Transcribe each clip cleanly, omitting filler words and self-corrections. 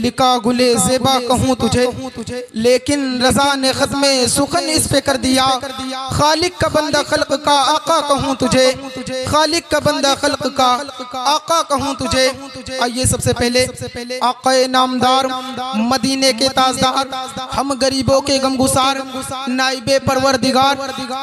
लिका गुले ज़ेबा कहूँ तुझे, लेकिन रज़ा ने ख़त्मे सुखन इस पे कर दिया। खालिक का बंदा खल्क का आका कहूँ तुझे, खालिक का बंदा खल्क का आका कहूँ तुझे। आइए सबसे पहले आक़ाए नामदार, मदीने के ताजदार, हम गरीबों के गमगुसार, नाइबे परवरदिगार,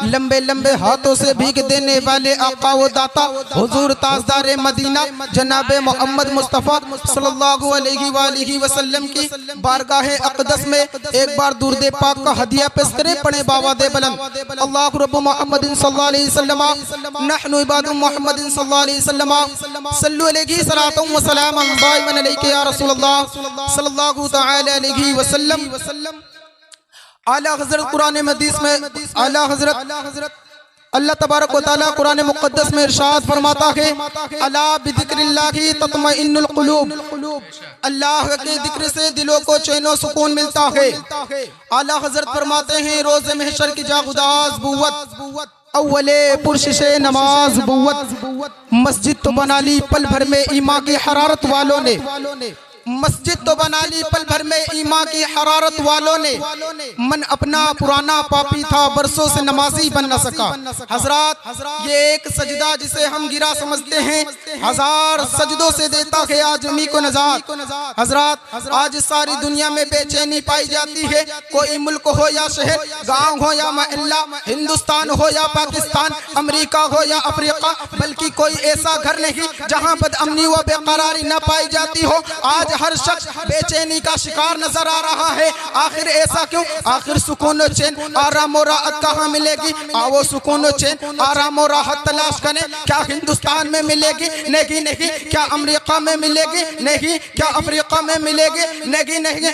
लंबे लंबे हाथों से भीग देने वाले आका व दाता हुजूर ताजदार मदीना जनाबे मोहम्मद मुस्तफ़ा सल्लल्लाहु अलैहि वसल्लम की बारगाह अक़दस में एक बार दुरूद पाक का हदिया पेश करें। पढ़े बाबा दे बुलंद अल्लाहु रब्बु मुहम्मदिन सल्लल्लाहु अलैहि वसल्लम नहनु इबादु मुहम्मदिन सल्लल्लाहु अलैहि वसल्लम सल्लु अलैहि सलातुम व सलामन दाइमन अलैका या रसूलल्लाह सल्लल्लाहु तआला अलैहि वसल्लम। आला हज़रत कुरान मदीस में आला हज़रत अल्लाह तबारक व तआला कुरान मुक़द्दस में इरशाद फरमाता है, अला बिज़िक्रिल्लाहि तत्मइन्नुल क़ुलूब, अल्लाह के जिक्र से दिलों को चैन व सुकून मिलता है। आला हज़रत फरमाते हैं, रोज़े महशर की जागुदाज बुव्वत अव्वले पुरशिशे नमाज बुव्वत, मस्जिद तो बना ली पल भर में ईमान की हरारत वालों ने, मस्जिद तो बना ली पल भर में ईमान की हरारत वालों ने। मन अपना पुराना पापी था, बरसों से नमाजी बन न सका। हजरात, ये एक सजदा जिसे हम गिरा समझते हैं, हजार सजदों से देता है आदमी को नजात। हजरात, आज सारी दुनिया में बेचैनी पाई जाती है, कोई मुल्क हो या शहर, गांव हो या मोहल्ला, हिंदुस्तान हो या पाकिस्तान, अमेरिका हो या अफ्रीका, बल्कि कोई ऐसा घर नहीं जहां बदअमनी व बेकरारी न पाई जाती हो। आज हर शख्स बेचैनी का शिकार नजर आ रहा है। आखिर ऐसा क्यों? आखिर सुकून और चैन, आराम और राहत कहाँ मिलेगी? आओ सुकून और चैन, आराम और राहत तलाश करें। क्या हिंदुस्तान में मिलेगी? नहीं नहीं। क्या अमेरिका में मिलेगी? नहीं। क्या अफ्रीका में मिलेगी? नहीं नहीं।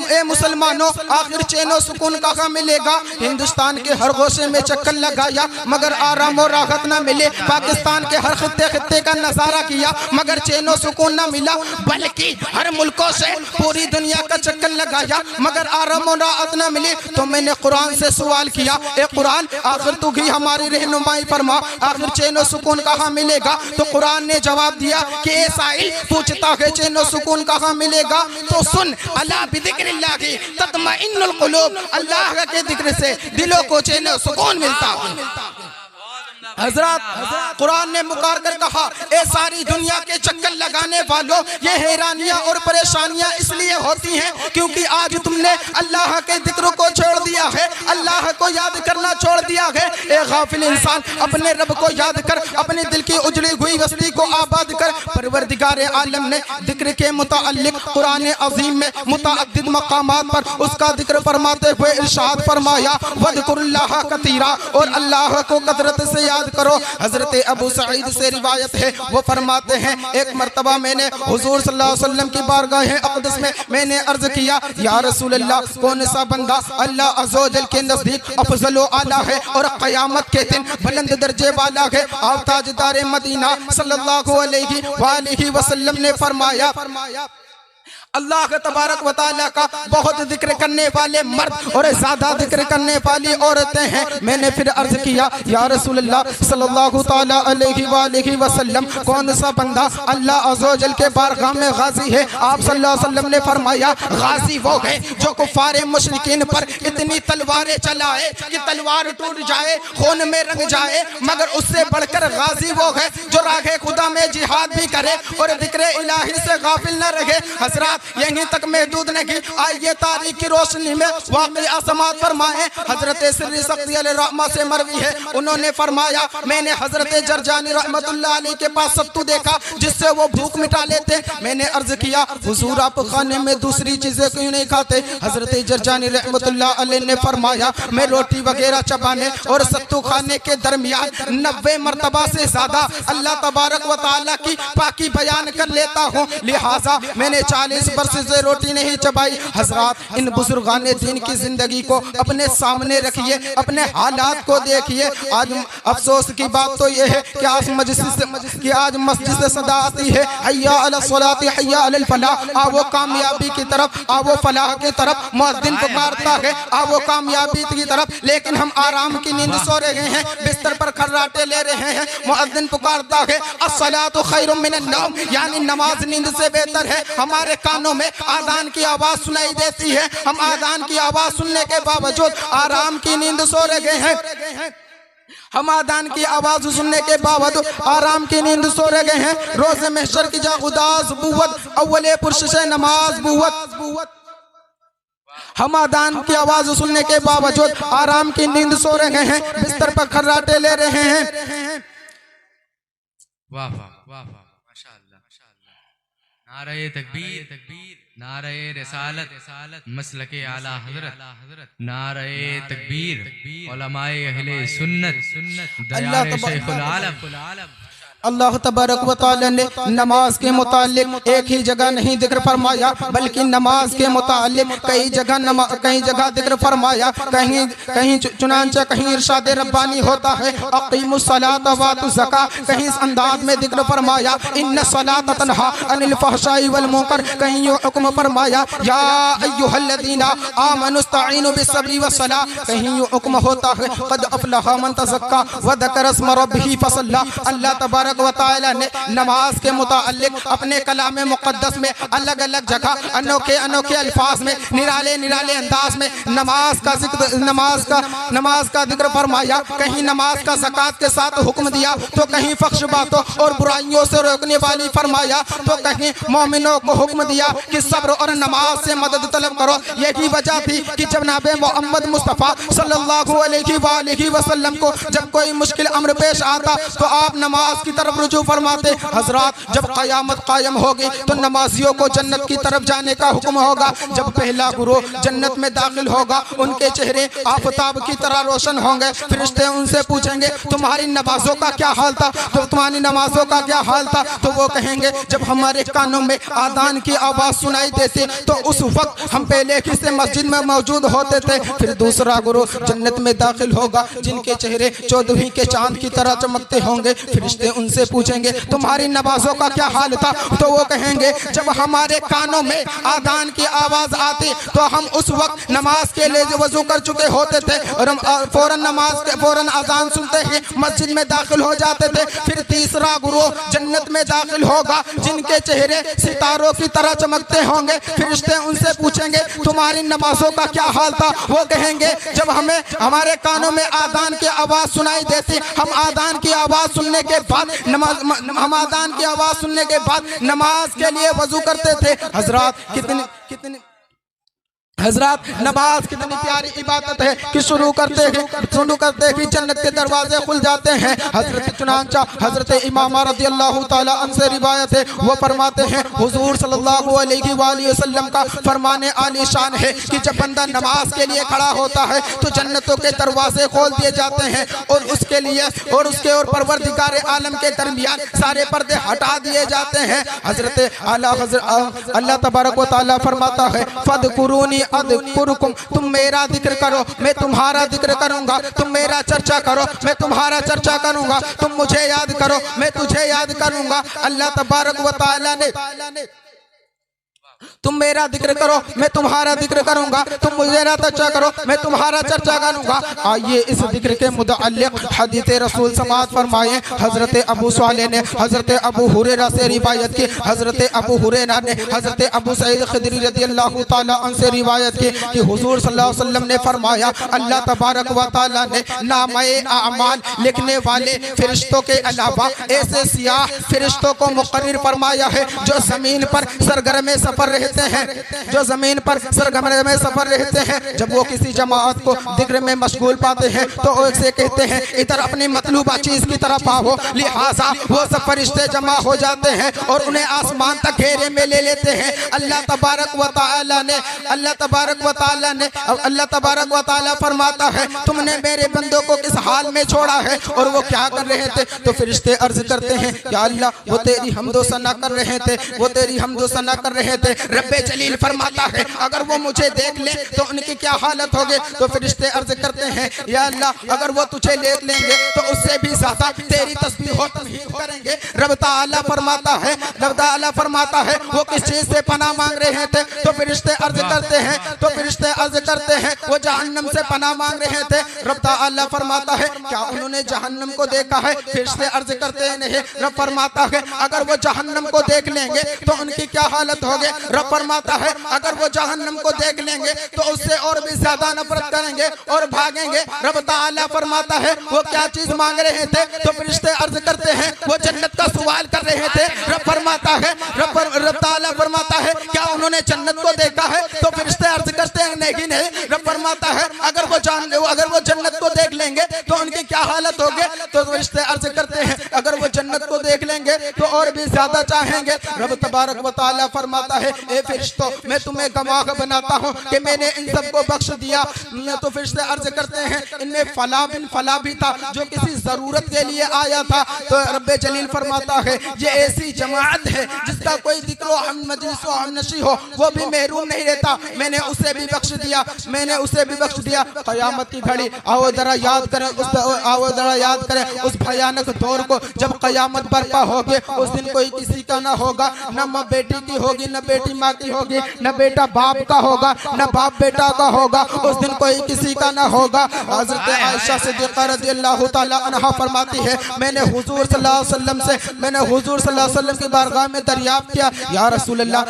ए मुसलमानों, आखिर चैन और सुकून कहाँ मिलेगा? हिंदुस्तान के हर गोशे में चक्कर लगाया मगर आराम और राहत न मिले, पाकिस्तान के हर खित्ते का नजारा किया मगर चैन और सुकून न मिला, बल्कि हर मुल्कों से पूरी दुनिया का चक्कर लगाया मगर आराम और राहत न मिली। तो मैंने कुरान से सवाल किया, ए कुरान, आखिर तू ही हमारी रहनुमाई फरमा, आखिर चैन और सुकून कहाँ मिलेगा? तो कुरान ने जवाब दिया कि ए साइल, पूछता है चैन और सुकून कहाँ मिलेगा? तो सुन, अला बिज़िक्रिल्लाहि तत्मइन्नुल क़ुलूब, अल्लाह के जिक्र से दिलों को चैन और सुकून मिलता है। हजरत, कुरान ने मुकार कर कहा, ए सारी दुनिया के चक्कर लगाने वालों, ये हैरानियां और परेशानियां इसलिए होती हैं क्योंकि आज तुमने अल्लाह के जिक्र को छोड़ दिया है, अल्लाह को याद करना छोड़ दिया है। ए गाफिल इंसान, अपने रब को याद कर, अपने दिल की उजड़ी हुई बस्ती को आबाद कर। परवरदिगार आलम ने जिक्र के मुताल्लिक कुरान अज़ीम में मुतअद्दिद मकामात पर उसका जिक्र फरमाते हुए इरशाद फरमाया, वज़कुरुल्लाह कतीरा, और अल्लाह को कदरत से याद करो। हजरत अबू सईद से रिवायत है, वो फरमाते हैं, एक मर्तबा मैंने हुजूर सल्लल्लाहु अलैहि वसल्लम की बारगाह अक़दस में मैंने अर्ज किया, या रसूल अल्लाह, कौन सा बंदा अल्लाह अज़्ज़ व जल के नज़दीक अफ़ज़ल व आला है और क़यामत के दिन बुलंद दर्जे वाला है? आप ताजदार मदीना सल्लल्लाहु अलैहि वसल्लम ने फरमाया, अल्लाह तबारक व तआला का बहुत जिक्र करने वाले मर्द और ज्यादा जिक्र करने वाली औरतें हैं। मैंने फिर अर्ज किया, या रसूल अल्लाह सल्लल्लाहु तआला अलैहि वसल्लम, कौन सा बंदा अल्लाह अज़्ज़ व जल के बारगाह में गाजी है? आप सल्लल्लाहु अलैहि वसल्लम ने फरमाया, गाजी वो है जो कुफारे मुशरिकीन पर इतनी तलवारें चलाए कि तलवार टूट जाए, खून में रंग जाए, मगर उससे बढ़कर गाजी वो है जो राहे खुदा में जिहाद भी करे और जिक्र इलाही से गाफिल न रहे। हजरात, यहीं तक महदूद नहीं, आइए तारीख की रोशनी में वाक़िया समाअत फरमाएं। हजरत सिर्री सख्ती अलैहिर्रहमा से मरवी है, उन्होंने फरमाया, मैंने हजरत जरजानी रहमतुल्लाह अलैह के पास सत्तू देखा जिससे वो भूख मिटा लेते। मैंने अर्ज किया, हुजूर आप खाने में दूसरी चीजें क्यों नहीं खाते? हजरत जरजानी रहमतुल्लाह अलैह ने फरमाया, मैं रोटी वगैरह चबाने और सत्तू खाने के दरमियान 90 मरतबा से ज्यादा अल्लाह तबारक व तआला की पाकी बयान कर लेता हूँ, लिहाजा मैंने 40 वर्ष से रोटी नहीं चबाई। हजरात, इन बुजुर्गाने दीन की जिंदगी को अपने सामने रखिए, अपने हालात को देखिए। आज अफसोस की बात तो यह है कि आज मस्जिद से सदा आती है, हय्या अला सलाती हय्या अल फलाह, आओ कामयाबी की तरफ, आओ फलाह की तरफ। मुअद्दिन पुकारता है, आओ कामयाबी की तरफ, लेकिन हम आराम की नींद सो रहे हैं, बिस्तर पर खर्राटे ले रहे हैं। मुअद्दिन पुकारता है, अस्सलातु खैरुम मिनन नौम, यानी नमाज नींद से बेहतर है। हमारे काम कानों में आजान की आवाज सुनाई देती है, हम आजान की आवाज सुनने के बावजूद आराम की नींद सो रहे हैं। हम आजान की आवाज सुनने के बावजूद आराम की नींद सो रहे हैं। रोज़ महशर की जा उदास बुवत अव्वले पुरश नमाज बुवत। हम आजान की आवाज सुनने के बावजूद आराम की नींद सो रहे हैं, बिस्तर पर खर्राटे ले रहे हैं। वाह वाह वाह वाह, माशाअल्लाह माशाअल्लाह। नारे तकबीर नारे रिसालत मसलके आला हजरत, नारे तकबीर उलमाए अहले सुन्नत दयारे शेखुल आलम। अल्लाह तबारक व तआला ने नमाज के मुतालिक एक ही जगह नहीं जिक्र फरमाया, बल्कि नमाज के मुतालिक कई जगह जिक्र फरमाया। कहीं चुनांचे कहीं इरशाद रब्बानी होता है अक़ीमुस सलात व आतुज़ ज़का, कहीं इस अंदाज में जिक्र फरमाया इन्न सलात तन्हा अनिल फ़हशाई वल मुनकर, कहीं ये हुक्म फरमाया या अय्युहल्लज़ीना आमनुस्तईनु बिस्सब्रि वस्सलाह, कहीं ये हुक्म होता है क़द अफ़लहा मन तज़क्का व ज़करा इस्म रब्बिही फ़सल्ला। अल्लाह तबारक व तआला ने नमाज के मुतालिक अपने कलाम मुक़द्दस में अलग अलग जगह अनोखे अनोखे अल्फाज में निराले निराले अंदाज में नमाज का जिक्र फरमाया। कहीं नमाज का ज़कात के साथ हुक्म दिया, तो कहीं फख्श बातों और बुराइयों से रोकने वाली फरमाया, तो कहीं मोमिनों को हुक्म दिया कि सब्र और नमाज से मदद तलब करो। यही वजह थी कि जनाब मोहम्मद मुस्तफ़ा सल्लल्लाहु अलैहि वसल्लम को जब कोई मुश्किल अम्र पेश आता तो आप नमाज की तरफ रुजू फरमाते। हजरात, जब क़यामत कायम होगी तो नमाजियों को जन्नत की तरफ जाने का हुक्म होगा। जब पहला गुरु जन्नत में दाखिल होगा, उनके चेहरे आफताब की तरह रोशन होंगे। फरिश्ते उनसे पूछेंगे तुम्हारी नमाजों का क्या हाल था, तो तुम्हारी नमाजों का क्या हाल था, तो वो कहेंगे जब हमारे कानों में आज़ान की आवाज़ सुनाई देती तो उस वक्त हम पहले ही से मस्जिद में मौजूद होते थे। फिर दूसरा गुरु जन्नत में दाखिल होगा, जिनके चेहरे चौदहवीं के चांद की तरह चमकते होंगे। फरिश्ते उनसे पूछेंगे तुम्हारी नमाजों का क्या हाल था, तो वो कहेंगे जब हमारे कानों में आज़ान की आवाज़ आती तो हम उस वक्त नमाज के लिए वजू कर चुके होते थे और हम फौरन आज़ान सुनते ही मस्जिद में दाखिल हो जाते थे। फिर तीसरा गुरु जन्नत में दाखिल होगा, जिनके चेहरे सितारों की तरह चमकते होंगे। फरिश्ते उनसे पूछेंगे तुम्हारी नमाजों का क्या हाल था, वो कहेंगे जब हमें हमारे कानों में आज़ान की आवाज़ सुनाई देती, हम आज़ान की आवाज़ सुनने के बाद नमाज के लिए वजू करते थे। हजरात नमाज कितनी प्यारी इबादत है कि शुरू करते ही जन्नत के दरवाजे खुल जाते हैं। हजरत इमाम रज़ियल्लाहु ताला अन्हु से रिवायत है, वो फरमाते हैं हुजूर सल्लल्लाहु अलैहि वसल्लम का फरमाने आली शान है कि जब बंदा नमाज के लिए खड़ा होता है तो जन्नतों के दरवाजे खोल दिए जाते हैं और उसके लिए और उसके और परवरदिगार आलम के दरमियान सारे पर्दे हटा दिए जाते हैं। अल्लाह तबारक व तआला फरमाता है फदकुरूनी अज़कुरुकुम, तुम मेरा जिक्र करो मैं तुम्हारा जिक्र करूंगा, तुम मेरा चर्चा करो मैं तुम्हारा चर्चा करूंगा, तुम मुझे याद करो मैं तुझे याद करूंगा। अल्लाह तबारक व तआला ने तुम मेरा जिक्र करो मैं तुम्हारा जिक्र करूंगा, तुम मेरा चर्चा करो मैं तुम्हारा चर्चा करूंगा। आइए इस जिक्र के मुतअल्लिक़ हदीस रसूल समाअत फरमाए। हजरत अबू सालेह ने हजरत अबू हुरैरा से रिवायत की, हजरत अबू हुरैरा ने हजरत अबू सईद खुदरी रज़ियल्लाहु ताला अन्हु से रिवायत की कि हुजूर सल्लल्लाहु अलैहि वसल्लम ने फरमाया अल्लाह तबारक व तआला ने नामे अमाल लिखने वाले फरिश्तों के अलावा ऐसे सियाह फरिश्तों को मुक़र्रर फरमाया है जो ज़मीन पर सरगर्म सफ़र रहते हैं, जो जमीन पर सरगर्म में सफर रहते हैं। जब वो किसी जमात को जिक्र में मशगूल पाते हैं तो उसे कहते हैं इधर अपनी मतलूबा चीज की तरफ आओ, लिहाजा वो सब फरिश्ते जमा हो जाते हैं और उन्हें आसमान तक घेरे में ले लेते हैं। अल्लाह तबारक व तआला फरमाता है तुमने मेरे बंदों को किस हाल में छोड़ा है और वो क्या कर रहे थे, तो फरिश्ते अर्ज करते हैं या अल्लाह वो तेरी हम्दो सना कर रहे थे, वो तेरी हम्दो सना कर रहे थे। रब्बे जलील फरमाता है अगर वो मुझे देख ले तो उनकी क्या हालत होगी, तो फरिश्ते अर्ज करते हैं या अल्लाह अगर वो तुझे देख लेंगे तो उससे भी ज्यादा तेरी तस्बीह और तस्बीह करेंगे। रब ताला फरमाता है वो किस चीज से पनाह मांग रहे थे, तो फरिश्ते अर्ज करते हैं वो जहन्नम से पनाह मांग रहे थे। रब ताला फरमाता है क्या उन्होंने जहन्नम को देखा है, फरिश्ते अर्ज करते हैं नहीं। रब फरमाता है अगर वो जहन्नम को देख लेंगे तो उनकी क्या हालत होगी, रब फरमाता है अगर वो जहन्नम को देख लेंगे तो उससे और भी ज्यादा नफरत करेंगे और भागेंगे। रब ताला फरमाता है वो क्या चीज मांग रहे थे, तो फरिश्ते अर्ज करते हैं वो जन्नत का सवाल कर रहे थे। रब फरमाता है रब ताला फरमाता है क्या उन्होंने जन्नत को देखा है, तो फरिश्ते अर्ज करते हैं नहीं नहीं। रब फरमाता है अगर वो जन्नत को देख लेंगे तो उनकी क्या हालत होगी, तो फरिश्ते अर्ज करते हैं अगर वो जन्नत को देख लेंगे तो और भी ज्यादा चाहेंगे। रब तबारक व तआला फरमाता है ए फरिश्तों मैं तुम्हें गवाह बनाता हूँ कि मैंने इन सबको बख्श दिया। तो फरिश्ते अर्ज करते हैं इनमें फला बिन फला भी था जो किसी जरूरत के लिए आया था। तो रब्बे जलील फरमाता है ये ऐसी जमात है जिसका कोई जिक्र हम मजलिस व हमनशी हो वो भी महरूम नहीं रहता, मैंने उसे भी बख्श दिया, मैंने उसे भी बख्श दिया। क़यामत की घड़ी आओ जरा याद करें उस भयानक दौर को जब क़यामत बर्पा होगी। उस दिन कोई किसी का ना होगा, न माँ बेटी की होगी, न बेटी माँ की होगी, न बेटा बाप का होगा, न बाप बेटा का होगा। उस दिन कोई किसी का ना होगा। हज़रत आयशा सिद्दीक़ा रज़ियल्लाहु ताला अन्हा फरमाती है मैंने हुजूर सल्लल्लाहु अलैहि वसल्लम की बारगाह में दरियाफ्त किया या रसूल अल्लाह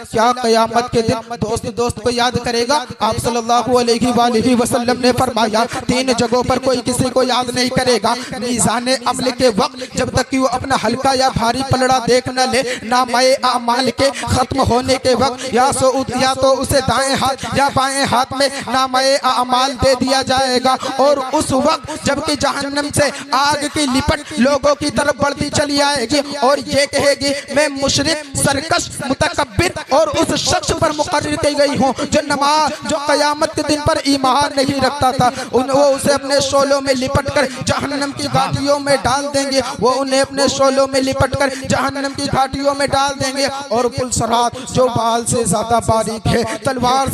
क्या क़यामत के दिन दोस्त को याद करेगा। आप सल्लल्लाहु अलैहि वसल्लम ने फरमाया 3 जगहों पर कोई किसी को याद नहीं करेगा। मीज़ाने अमल के वक्त जब तक कि वो अपना हल्का या भारी पलड़ा देख न ले, नामाए अमाल के खत्म होने के वक्त या तो उसे दाएं हाथ या बाएं हाथ में नामाए अमाल दे दिया जाएगा। और उस वक्त जबकि जहन्नम से आग की लिपट लोगों की तरफ बढ़ती चली आएगी और ये कहेगी मैं मुशरिक सरकश मुतकब्बिर और उस शख्स पर मुकर्रर की गई हूँ जो क़यामत के दिन पर ईमान नहीं रखता था। वो उसे अपने शोलों में लिपट कर जहन्नम की घाटियों में डाल देंगे। वो उन्हें अपने शोलों में लिपट कर जहन्नम की घाटियों में डाल देंगे। और पुलसरात जो बाल से ज्यादा बारीक है, तलवार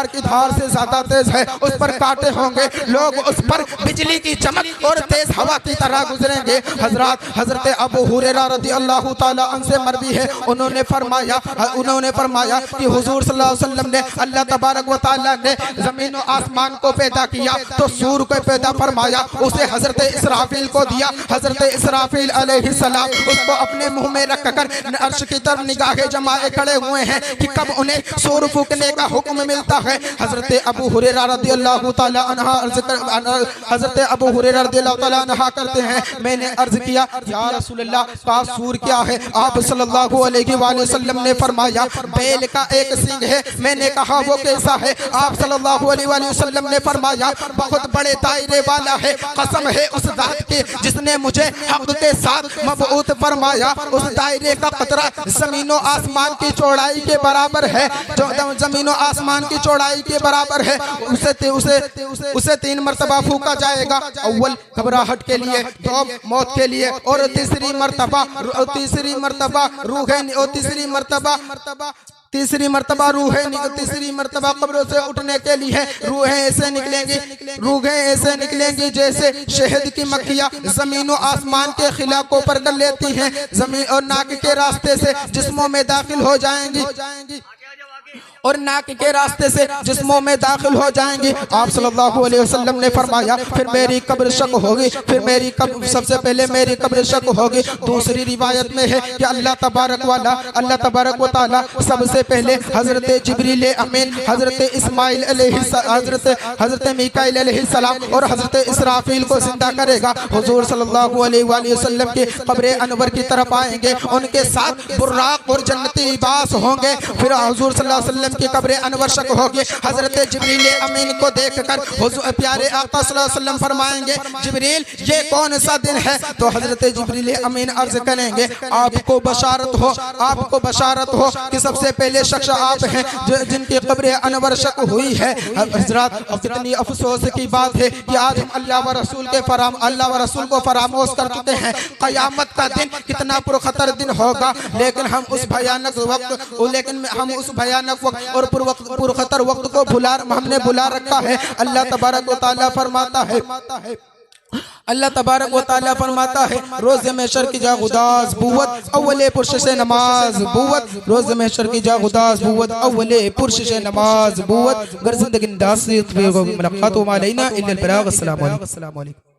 की धार से ज्यादा तेज है, उस पर कांटे होंगे। लोग उस पर बिजली की चमक और तेज हवा की तरह गुजरेंगे। हजरत अबू हुरैरा रज़ियल्लाहु ताला अन्हु से मरवी है, उन्होंने फरमाया कि हुजूर सल्लल्लाहु अलैहि वसल्लम ने अल्लाह तबारक व तआला ने जमीन और आसमान को पैदा किया तो सूर को पैदा फरमाया, उसे हजरत इसराफील को दिया। हजरत इसराफील अलैहिस्सलाम उसको अपने मुंह में रखकर अर्श की तरफ निगाहें जमाए खड़े हुए हैं कि कब उन्हें सूर फूकने का हुक्म मिलता है। हजरत अबू हुरैरा रज़ियल्लाहु ताला अन्हा करते हैं मैंने अर्ज किया या रसूलल्लाह का सूर क्या है। आप सल्लल्लाहु अलैहि वसल्लम ने फरमाया बैल का एक सींग है। मैंने कहा वो कैसा है। आप सल्लल्लाहु अलैहि वसल्लम ने फरमाया बहुत बड़े दायरे वाला है, कसम है उस जात की जिसने मुझे हक के साथ मबऊत फरमाया। उस दायरे का कतरा ज़मीनों आसमान की चौड़ाई के बराबर है, जो ज़मीनों आसमान की चौड़ाई के बराबर है। उसे 3 मरतबा फूका जाएगा, अव्वल घबराहट के लिए, दो मौत के लिए और तीसरी मरतबा कब्रों से उठने के लिए। रूहें ऐसे निकलेंगी जैसे शहद की मक्खियाँ जमीनों आसमान के खिलाकों पर कर लेती हैं, जमीन और नाक के रास्ते से जिस्मों में दाखिल हो जाएंगी और नाक के रास्ते से जिस्मों में दाखिल हो जाएंगी। आप सल्लल्लाहु अलैहि वसल्लम ने फरमाया फिर मेरी कब्र शक होगी, सबसे पहले मेरी कब्र शक होगी। दूसरी रिवायत में है कि अल्लाह तबारक व तआला सबसे पहले हजरत जिब्रील अमीन, हजरत इस्माइल हजरत मीकाईल अलैहिस्सलाम और हजरत इसराफील को जिंदा करेगा। हुजूर सल्लल्लाहु अलैहि वसल्लम की कब्र अनवर की तरफ आएंगे, उनके साथ बुर्राक और जन्नती लिबास होंगे। फिर हुजूर सल्लल्लाहु अलैहि वसल्लम की कब्र अनवर शक होगी। हजरत जिब्रील अमीन को देखकर प्यारे आका सल्लल्लाहु अलैहि वसल्लम फरमाएंगे जिब्रील ये कौन सा दिन है। तो हजरत जिब्रील अमीन अर्ज करेंगे आपको बशारत हो कि सबसे पहले शख्स आप हैं जिनकी कब्र अनवर शक हुई है। हजरत कितनी अफसोस की बात है कि आज हम अल्लाह व रसूल को फरामोश कर चुके हैं। क़यामत का दिन कितना पुरखतर दिन होगा, लेकिन हम उस भयानक वक्त और पुरखतर वक्त को हमने भुला रखा है। अल्लाह तबारक व तआला फरमाता है रोज़ महशर की जा गुदास बुवत अव्वले पुरुष से नमाज बुवत, रोज़ महशर की जा गुदास बुवत अव्वले पुरुष से नमाज बुवत। गर जिंदगी दास मुलाकात व अलैना इल्लल बलाग। अस्सलामु अलैकुम।